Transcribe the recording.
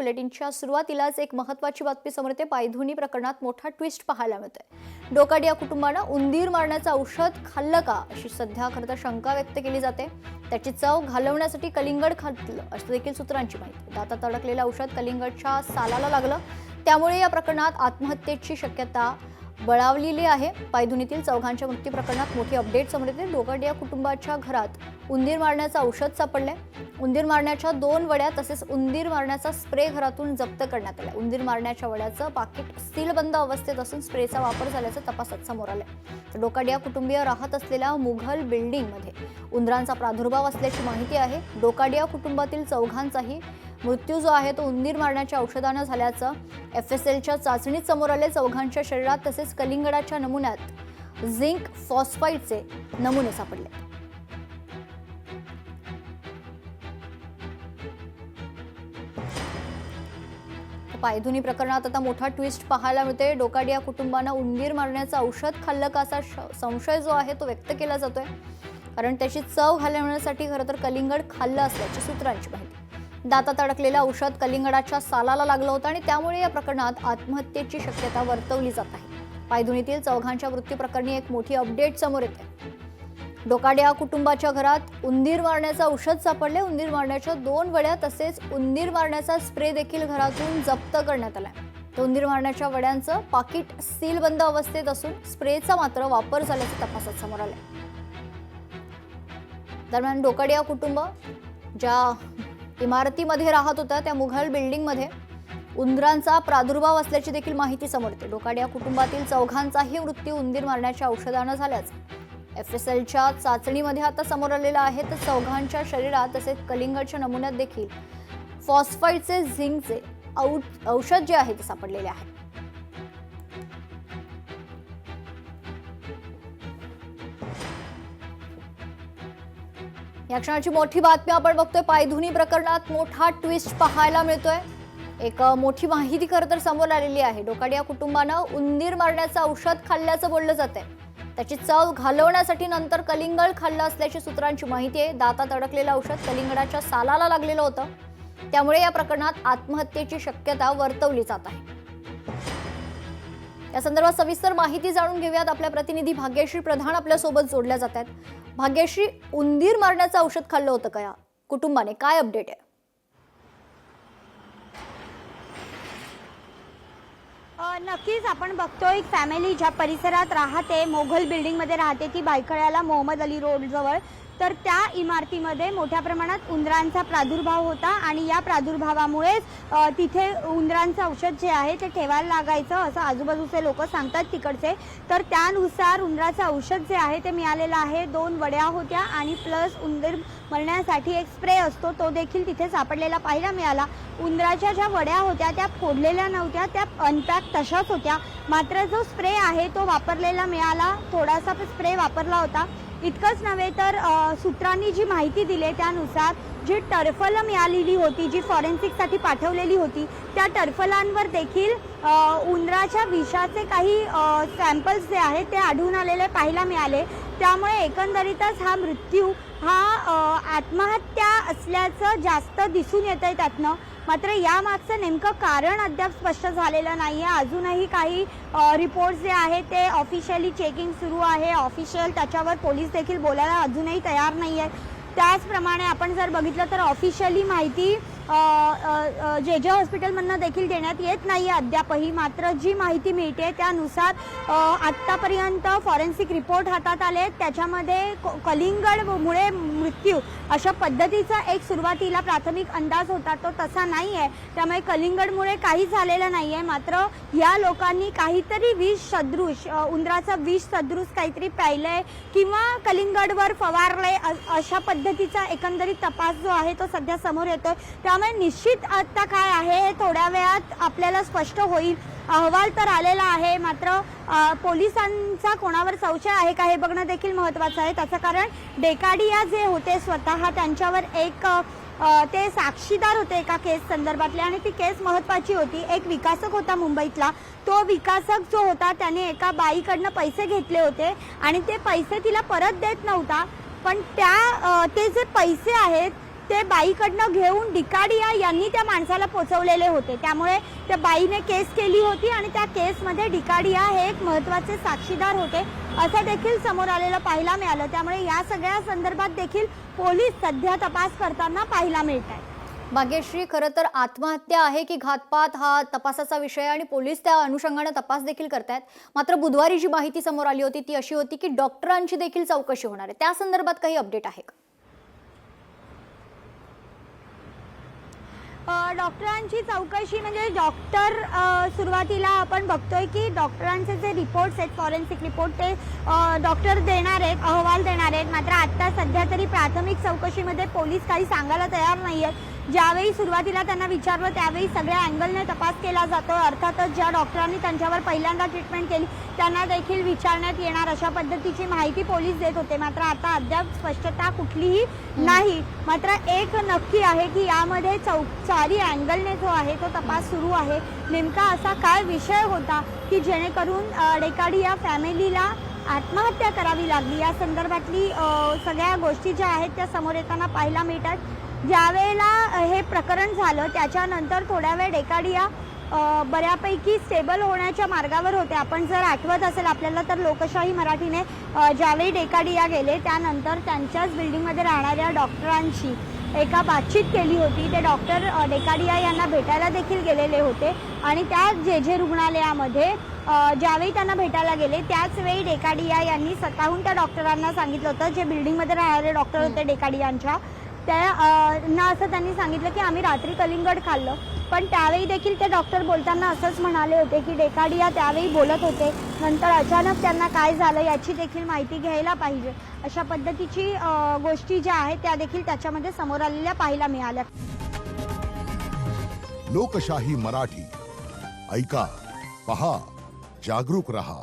बुलेटिनच्या सुरुवातीलाच एक महत्त्वाची बातमी समोर येते। पायधुनी प्रकरणात मोठा ट्विस्ट पाहायला मिळतोय। डोकाडिया कुटुंबानं उंदीर मारण्याचं औषध खाल्लं का अशी सध्या खरं तर शंका व्यक्त केली जाते। त्याची चव घालवण्यासाठी कलिंगड खाल्लं असं देखील सूत्रांची माहिती। दातात अडकलेलं औषध कलिंगडच्या सालाला लागलं, त्यामुळे या प्रकरणात आत्महत्येची शक्यता बळावलेली आहे। पायधुनीतील चौघांच्या मृत्यू प्रकरणात मोठी अपडेट समोर येते। डोकाडिया कुटुंबाच्या घरात उंदीर मारण्याचं औषध सापडलंय। उंदीर मारण्याच्या 2 वड्या तसेच उंदीर मारण्याचा स्प्रे घरातून जप्त करण्यात आला। उंदीर मारण्याच्या वड्याचं पाकिट सीलबंद अवस्थेत असून स्प्रेचा वापर झाल्याचं तपासात समोर आलंय। डोकाडिया कुटुंबीय राहत असलेल्या मुघल बिल्डिंगमध्ये उंदरांचा प्रादुर्भाव असल्याची माहिती आहे। डोकाडिया कुटुंबातील चौघांचाही मृत्यू जो आहे तो उंदीर मारण्याच्या औषधानं झाल्याचं FSLच्या चाचणीत समोर आले। चौघांच्या शरीरात तसेच कलिंगडाच्या नमुन्यात झिंक फॉस्फाईडचे नमुने सापडले। पायधुनी प्रकरणात आता मोठा ट्विस्ट पाहायला मिळते। डोकाडिया कुटुंबानं उंदीर मारण्याचं औषध खाल्लं का असा संशय जो आहे तो व्यक्त केला जातोय, कारण त्याची चव घालवण्यासाठी खरं तर कलिंगड खाल्लं असल्याची सूत्रांची माहिती। दातात अडकलेलं औषध कलिंगडाच्या सालाला लागलं होतं आणि त्यामुळे या प्रकरणात आत्महत्येची शक्यता वर्तवली जात आहे। पायधुनीतील चौघांच्या मृत्यू प्रकरणी एक मोठी अपडेट समोर येते। डोकाडिया कुटुंबाच्या घरात उंदीर मारण्याचं औषध सापडले। उंदीर मारण्याच्या 2 वड्या तसेच उंदीर मारण्याचा स्प्रे देखील घरातून जप्त करण्यात आलाय। तर उंदीर मारण्याच्या वड्यांचं पाकिट सीलबंद अवस्थेत असून स्प्रेचा मात्र वापर झाल्याचं तपासात समोर आलंय। दरम्यान डोकाडिया कुटुंब ज्या इमारतीमध्ये राहत होता त्या मुघल बिल्डिंगमध्ये उंदरांचा प्रादुर्भाव असल्याची देखील माहिती समोर येते। डोकाडिया कुटुंबातील चौघांचाही मृत्यू उंदीर मारण्याच्या औषधानं झाल्याचं FSLच्या चाचणीमध्ये आता समोर आलेलं आहे। तर चौघांच्या शरीरात तसेच कलिंगडच्या नमुन्यात देखील फॉस्फाईडचे झिंकचे औषध जे आहे ते सापडलेले आहे। या क्षणाची मोठी बातमी आपण बघतोय। पायधुनी प्रकरणात मोठा ट्विस्ट पाहायला मिळतोय। एक मोठी माहिती खरं तर समोर आलेली आहे। डोकाडिया कुटुंबानं उंदीर मारण्याचं औषध खाल्ल्याचं बोललं जातंय। त्याची चव घालवण्यासाठी नंतर कलिंगड खाल्लं असल्याची सूत्रांची माहिती आहे। दातात अडकलेलं औषध कलिंगडाच्या सालाला लागलेलं होतं, त्यामुळे या प्रकरणात आत्महत्येची शक्यता वर्तवली जात आहे। या संदर्भात सविस्तर माहिती जाणून घेऊयात। आपल्या प्रतिनिधी भाग्यश्री प्रधान आपल्या सोबत जोडल्या जात आहेत। भाग्यश्री, उंदीर मारण्याचं औषध खाल्लं होतं का या कुटुंबाने? काय अपडेट आहे? नक्कीच आपण बघतोय एक फॅमिली ज्या परिसरात राहते, मोघल बिल्डिंगमध्ये राहते, ती भायखळ्याला मोहम्मद अली रोड जवळ। तर त्या इमारतीमध्ये मोठ्या प्रमाणात उंदरांचा प्रादुर्भाव होता आणि या प्रादुर्भावामुळेच तिथे उंदरांचं औषध जे आहे ते ठेवायला लागायचं असं आजूबाजूचे लोक सांगतात तिकडचे। तर त्यानुसार उंदराचं औषध जे आहे ते मिळालेलं आहे। 2 वड्या होत्या आणि प्लस उंदीर मरण्यासाठी एक स्प्रे असतो तो देखील तिथे सापडलेला पाहायला मिळाला। उंदराच्या ज्या वड्या होत्या त्या फोडलेल्या नव्हत्या, त्या अनपॅक तशाच होत्या। मात्र जो स्प्रे आहे तो वापरलेला मिळाला, थोडासा स्प्रे वापरला होता। इतकंच नव्हे तर सूत्रांनी जी माहिती दिली त्यानुसार जी टर्फलं मिळालेली होती, जी फॉरेन्सिकसाठी पाठवलेली होती, त्या टर्फलांवर देखील उंदराच्या विषाचे काही सॅम्पल्स जे आहेत ते आढळून आलेले पाहायला मिळाले। त्यामुळे एकंदरीतच हा मृत्यू हा आत्महत्या असल्याचं जास्त दिसून येत आहे त्यातनं। मात्र यामागचं नेमकं कारण अद्याप स्पष्ट झालेलं नाही आहे। अजूनही काही रिपोर्ट्स जे आहेत ते ऑफिशियली चेकिंग सुरू आहे। ऑफिशियल त्याच्यावर पोलीस देखील बोलायला अजूनही तयार नाही आहेत। त्याचप्रमाणे आपण जर बघितलं तर ऑफिशियली माहिती जे हॉस्पिटलमधनं देखील देण्यात येत नाही आहे अद्यापही। मात्र जी माहिती मिळते त्यानुसार आत्तापर्यंत फॉरेन्सिक रिपोर्ट हातात आले, त्याच्यामध्ये कलिंगडमुळे मृत्यू अशा पद्धतीचा एक सुरुवातीला प्राथमिक अंदाज होता, तो तसा नाही आहे। त्यामुळे कलिंगडमुळे काही झालेलं नाही आहे। मात्र या लोकांनी काहीतरी विष सदृश, उंदराचं विष सदृश काहीतरी प्यायलंय किंवा कलिंगडवर फवारलंय अशा पद्धतीचा एकंदरीत तपास जो आहे तो सध्या समोर येतोय। त्यामुळे निश्चित आता काय आहे हे थोड्या वेळात आपल्याला स्पष्ट होईल। अहवाल तर आलेला आहे, मात्र पोलिसांचा कोणावर संशय आहे का हे बघणं देखील महत्त्वाचं आहे। त्याचं कारण डोकाडिया जे होते स्वतः त्यांच्यावर एक ते साक्षीदार होते एका केस संदर्भातले आणि ती केस महत्त्वाची होती। एक विकासक होता मुंबईतला, तो विकासक जो होता त्याने एका बाईकडनं पैसे घेतले होते आणि ते पैसे तिला परत देत नव्हता, पण ते जे पैसे आहेत ते बाईकडनं घेऊन डिकाडिया यांनी त्या माणसाला पोचवलेले होते. त्यामुळे त्या बाईने केस केली होती आणि त्या केसमध्ये डिकाडिया हे एक महत्त्वाचे साक्षीदार होते असं देखील समोर आलेलं पाहायला मिळालं. त्यामुळे या सगळ्या संदर्भात देखील पोलीस सध्या तपास करताना पाहायला मिळत आहे. भाग्यश्री, खरं तर आत्महत्या आहे की घातपात हा तपासाचा विषय आणि पोलीस त्या अनुषंगाने तपास देखील करतायत. मात्र बुधवारी जी माहिती समोर आली होती ती अशी होती की डॉक्टरांची देखील चौकशी होणार आहे. त्या संदर्भात काही अपडेट आहे का? डॉक्टरांची चौकशी म्हणजे डॉक्टर सुरुवातीला आपण बघतोय की डॉक्टरांचे जे रिपोर्ट्स आहेत फॉरेन्सिक रिपोर्ट ते डॉक्टर देणार आहेत, अहवाल देणार आहेत. मात्र आत्ता सध्या तरी प्राथमिक चौकशीमध्ये पोलीस काही सांगायला तयार नाही आहेत. ज्यावेळी सुरुवातीला त्यांना विचारलं त्यावेळी सगळ्या अँगलने तपास केला जातो. अर्थातच ज्या डॉक्टरांनी त्यांच्यावर पहिल्यांदा ट्रीटमेंट केली त्यांना देखील विचारण्यात येणार अशा पद्धतीची माहिती पोलीस देत होते. मात्र आता अद्याप स्पष्टता कुठलीही नाही. मात्र एक नक्की आहे की यामध्ये चारी अँगलने जो आहे तो तपास सुरू आहे. नेमका असा काय विषय होता की जेणेकरून डेकाडिया फॅमिलीला आत्महत्या करावी लागली या संदर्भातली सगळ्या गोष्टी ज्या आहेत त्या समोर येताना पाहायला मिळतात. ज्यावेळेला हे प्रकरण झालं त्याच्यानंतर थोड्या वेळ डेकाडिया बऱ्यापैकी स्टेबल होण्याच्या मार्गावर होते. आपण जर आठवत असेल आपल्याला तर लोकशाही मराठीने ज्यावेळी डेकाडिया गेले त्यानंतर त्यांच्याच बिल्डिंगमध्ये राहणाऱ्या डॉक्टरांशी एका बातचीत केली होती. ते डॉक्टर डेकाडिया यांना भेटायला देखील गेलेले होते आणि त्या जे रुग्णालयामध्ये ज्यावेळी त्यांना भेटायला गेले त्याच वेळी डेकाडिया यांनी स्वतःहून त्या डॉक्टरांना सांगितलं होतं, जे बिल्डिंगमध्ये राहणारे डॉक्टर होते डेकाडियांच्या, त्यांना असं त्यांनी सांगितलं की आम्ही रात्री कलिंगड खाल्लं. पण त्यावेळी देखील ते डॉक्टर बोलताना असंच म्हणाले होते की डेकाडिया त्यावेळी बोलत होते, नंतर अचानक त्यांना काय झालं याची देखील माहिती घ्यायला पाहिजे. अशा पद्धतीची गोष्टी ज्या आहेत त्या देखील त्याच्यामध्ये समोर आलेल्या पाहायला मिळाल्या. लोकशाही मराठी ऐका, पहा, जागरूक रहा.